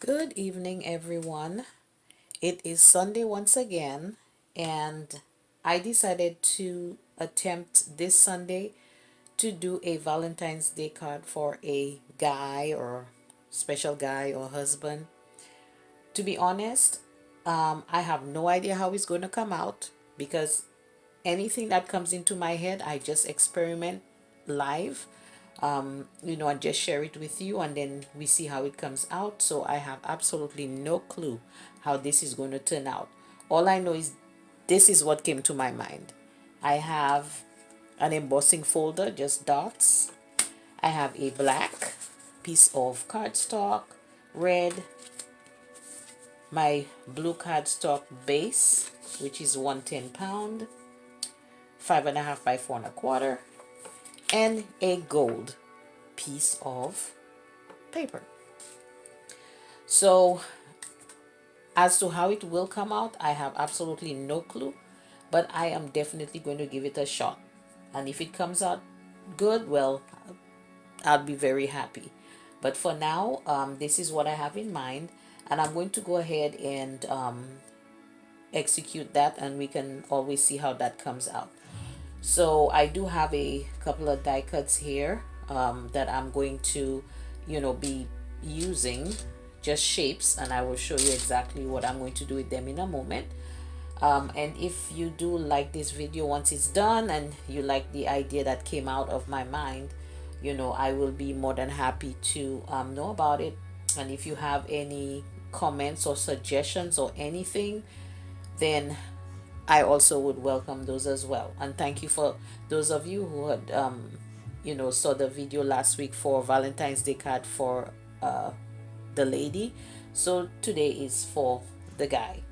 Good evening, everyone. It is Sunday once again, and I decided to attempt this Sunday to do a Valentine's Day card for a guy or special guy or husband. To be honest, I have no idea how it's going to come out because anything that comes into my head, I just experiment live. I just share it with you and then we see how it comes out. So I have absolutely no clue how this is going to turn out. All I know is this is what came to my mind. I have an embossing folder, just dots. I have a black piece of cardstock, red, my blue cardstock base, which is 110 pound, 5.5 by 4.25, and a gold piece of paper. So as to how it will come out, I have absolutely no clue, but I am definitely going to give it a shot. And if it comes out good, well, I'll be very happy. But for now, this is what I have in mind, and I'm going to go ahead and execute that, and we can always see how that comes out. So I do have a couple of die cuts here that I'm going to, be using, just shapes, and I will show you exactly what I'm going to do with them in a moment. And if you do like this video once it's done and you like the idea that came out of my mind, I will be more than happy to know about it. And if you have any comments or suggestions or anything, then I also would welcome those as well. And thank you for those of you who had, saw the video last week for Valentine's Day card for the lady. So today is for the guy.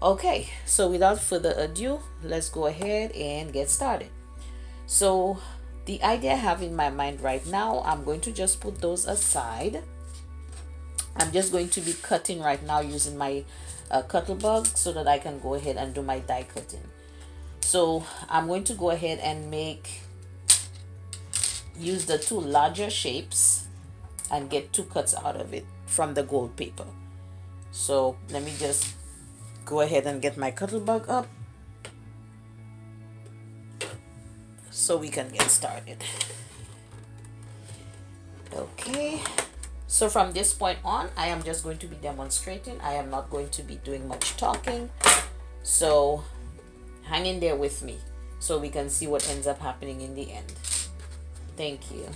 Okay, so without further ado, let's go ahead and get started. So the idea I have in my mind right now, I'm going to just put those aside. I'm just going to be cutting right now using my Cuttlebug so that I can go ahead and do my die cutting. So I'm going to go ahead and use the two larger shapes and get two cuts out of it from the gold paper. So let me just go ahead and get my Cuttlebug up so we can get started. Okay, so from this point on, I am just going to be demonstrating. I am not going to be doing much talking, so hang in there with me so we can see what ends up happening in the end. Thank you.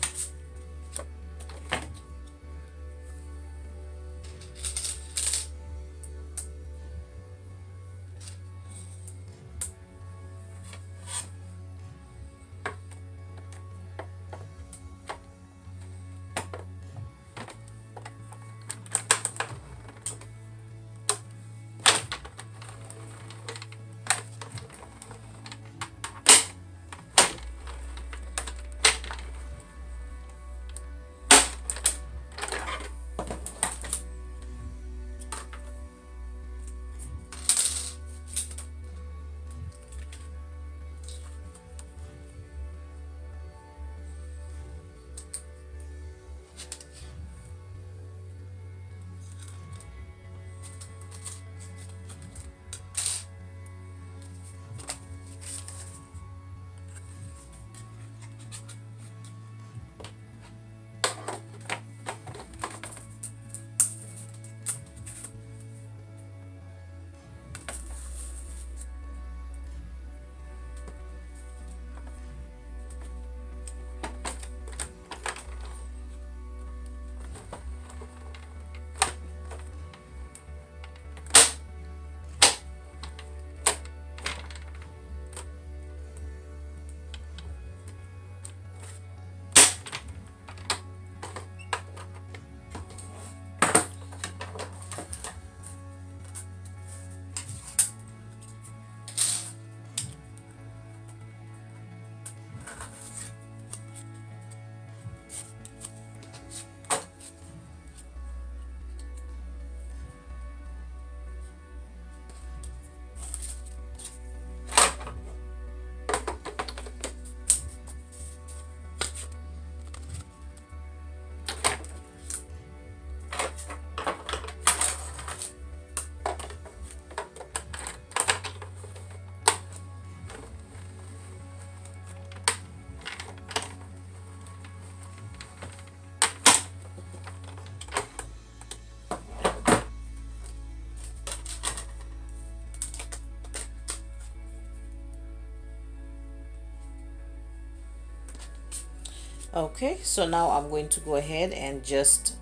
Okay, so now I'm going to go ahead and just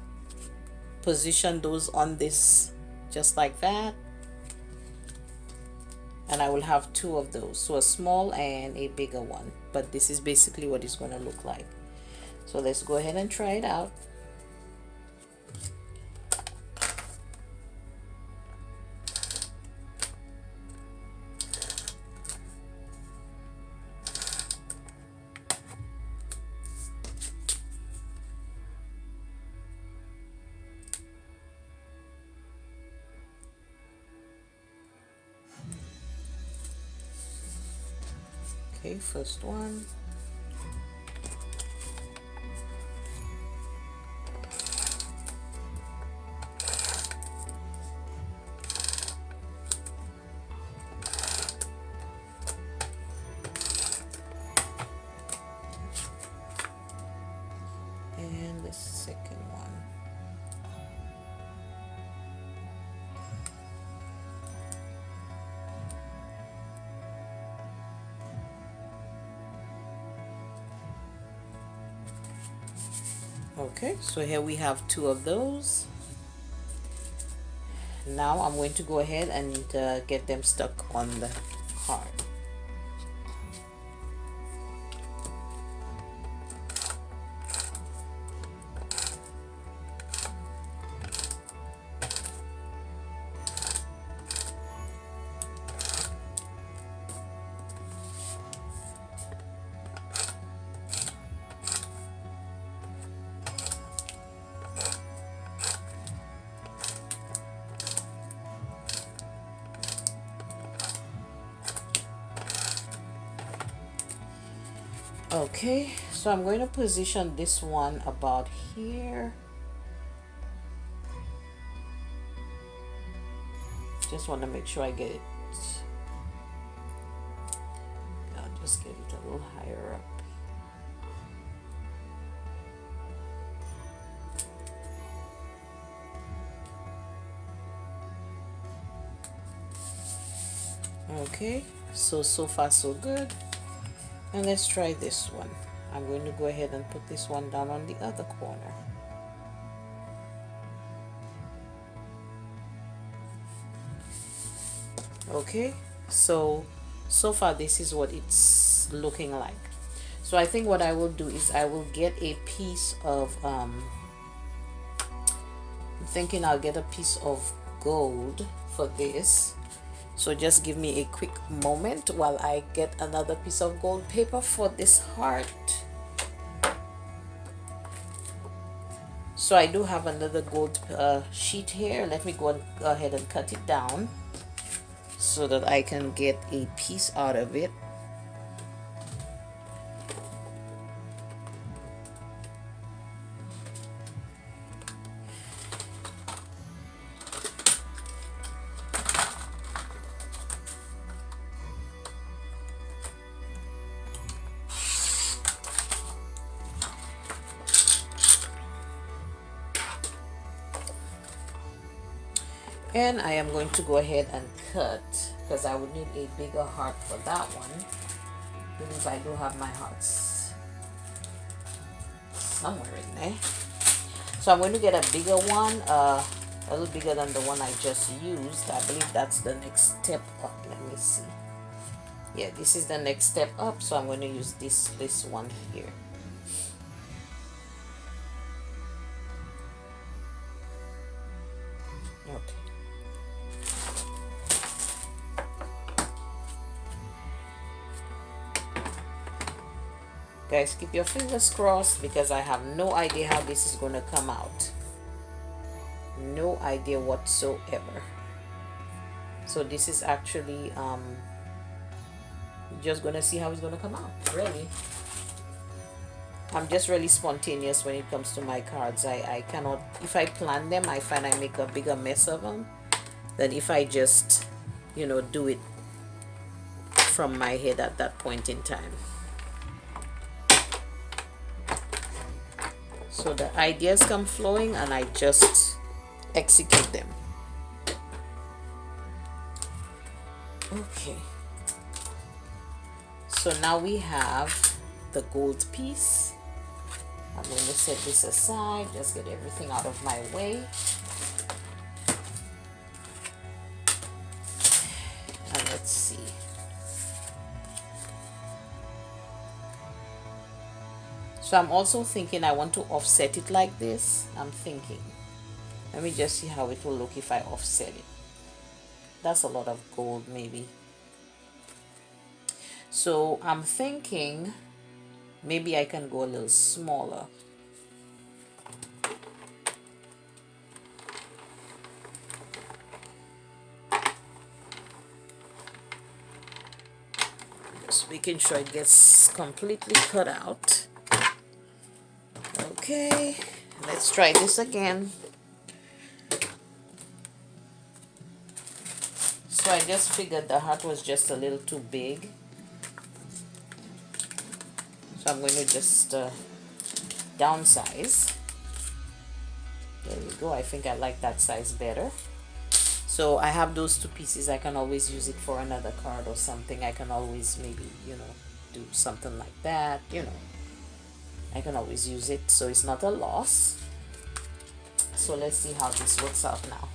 position those on this just like that, and I will have two of those, so a small and a bigger one, but this is basically what it's going to look like. So let's go ahead and try it out. Okay, first one. And the second one. Okay, so here we have two of those. Now I'm going to go ahead and get them stuck on the card. Okay, so I'm going to position this one about here. Just want to make sure I get it. I'll just get it a little higher up. Okay, so far so good. And let's try this one. I'm going to go ahead and put this one down on the other corner. Okay, so far this is what it's looking like. So I think what I will do is I will get a piece of I'm thinking I'll get a piece of gold for this. So just give me a quick moment while I get another piece of gold paper for this heart. So I do have another gold sheet here. Let me go ahead and cut it down so that I can get a piece out of it. And I am going to go ahead and cut, because I would need a bigger heart for that one. I believe I do have my hearts somewhere in there. So I'm going to get a bigger one, a little bigger than the one I just used. I believe that's the next step up. Let me see. Yeah, this is the next step up, so I'm going to use this one here. Okay. Guys, keep your fingers crossed, because I have no idea how this is going to come out. No idea whatsoever. So this is actually just gonna see how it's gonna come out. Really, I'm just really spontaneous when it comes to my cards. I cannot, if I plan them, I find I make a bigger mess of them than if I just, you know, do it from my head at that point in time. So the ideas come flowing and I just execute them. Okay, so now we have the gold piece, I'm going to set this aside, just get everything out of my way. And let's see. So I'm also thinking I want to offset it like this. I'm thinking, let me just see how it will look if I offset it. That's a lot of gold maybe. So I'm thinking maybe I can go a little smaller. Just making sure it gets completely cut out. Okay, let's try this again. So I just figured the heart was just a little too big. So I'm going to just downsize. There we go. I think I like that size better. So I have those two pieces. I can always use it for another card or something. I can always maybe, do something like that, I can always use it, so it's not a loss. So let's see how this works out now.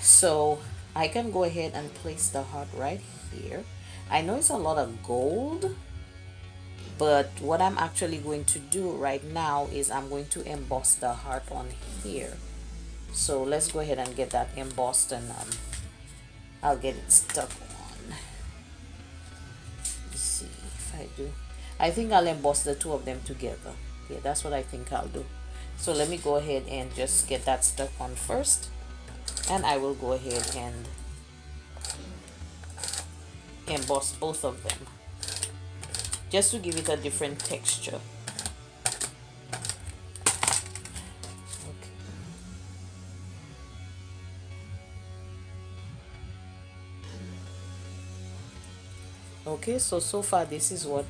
So I can go ahead and place the heart right here. I know it's a lot of gold, but what I'm actually going to do right now is I'm going to emboss the heart on here. So let's go ahead and get that embossed, and I'll get it stuck on. Let's see if I do. I think I'll emboss the two of them together. Yeah, that's what I think I'll do. So let me go ahead and just get that stuck on first, and I will go ahead and emboss both of them just to give it a different texture. Okay, so far this is what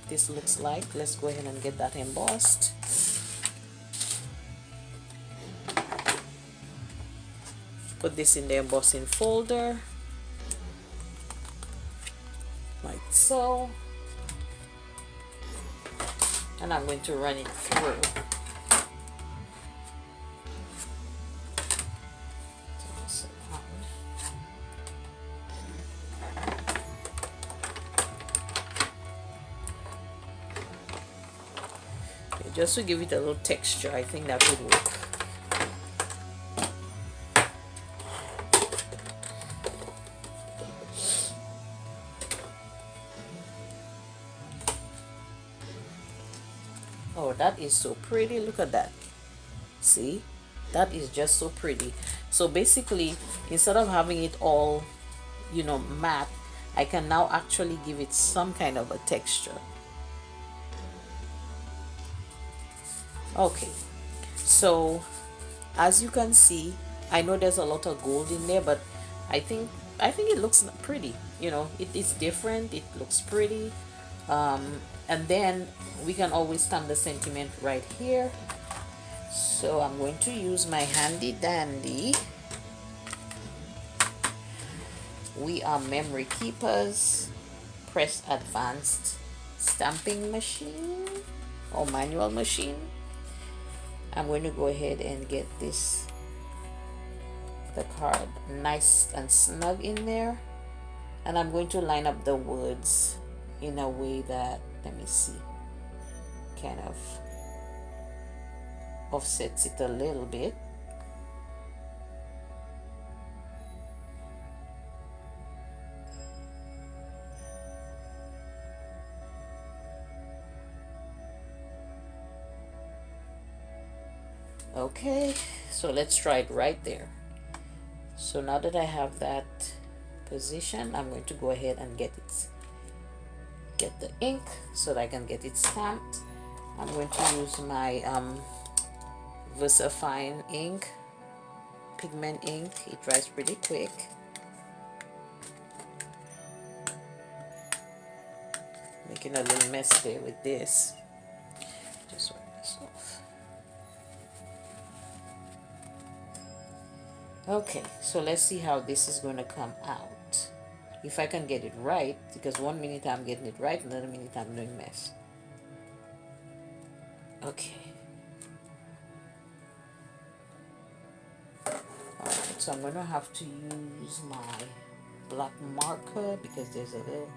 this looks like. Let's go ahead and get that embossed. Put this in the embossing folder like so, and I'm going to run it through. Just to give it a little texture, I think that would work. Oh, that is so pretty. Look at that. See? That is just so pretty. So basically, instead of having it all, matte, I can now actually give it some kind of a texture. Okay, so as you can see, I know there's a lot of gold in there, but I think it looks pretty. It is different. It looks pretty. And then we can always stamp the sentiment right here. So I'm going to use my handy dandy We Are Memory Keepers Press Advanced stamping machine or manual machine. I'm going to go ahead and get the card nice and snug in there, and I'm going to line up the words in a way that, let me see, kind of offsets it a little bit. Okay, so let's try it right there. So now that I have that position, I'm going to go ahead and get the ink so that I can get it stamped. I'm going to use my VersaFine ink, pigment ink. It dries pretty quick. Making a little mess there with this. Just wipe this off. Okay, so let's see how this is going to come out. If I can get it right, because one minute I'm getting it right, another minute I'm doing mess. Okay. Alright, so I'm gonna have to use my black marker because there's a little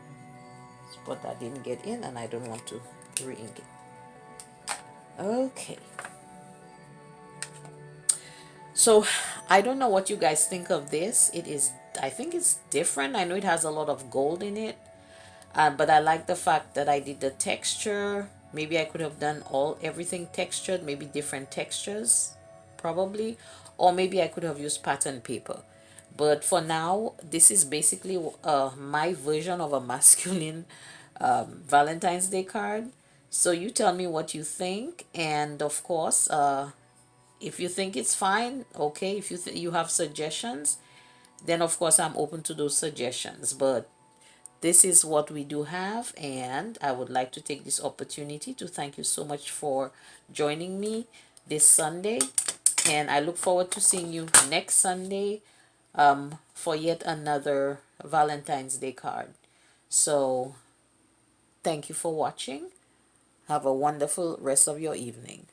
spot that didn't get in and I don't want to re-ink it. Okay. So I don't know what you guys think of this. It is, I think it's different. I know it has a lot of gold in it. But I like the fact that I did the texture. Maybe I could have done everything textured, maybe different textures, probably. Or maybe I could have used pattern paper. But for now, this is basically my version of a masculine Valentine's Day card. So you tell me what you think. And of course, if you think it's fine, okay. If you have suggestions, then of course I'm open to those suggestions. But this is what we do have, and I would like to take this opportunity to thank you so much for joining me this Sunday, and I look forward to seeing you next Sunday for yet another Valentine's Day card. So thank you for watching. Have a wonderful rest of your evening.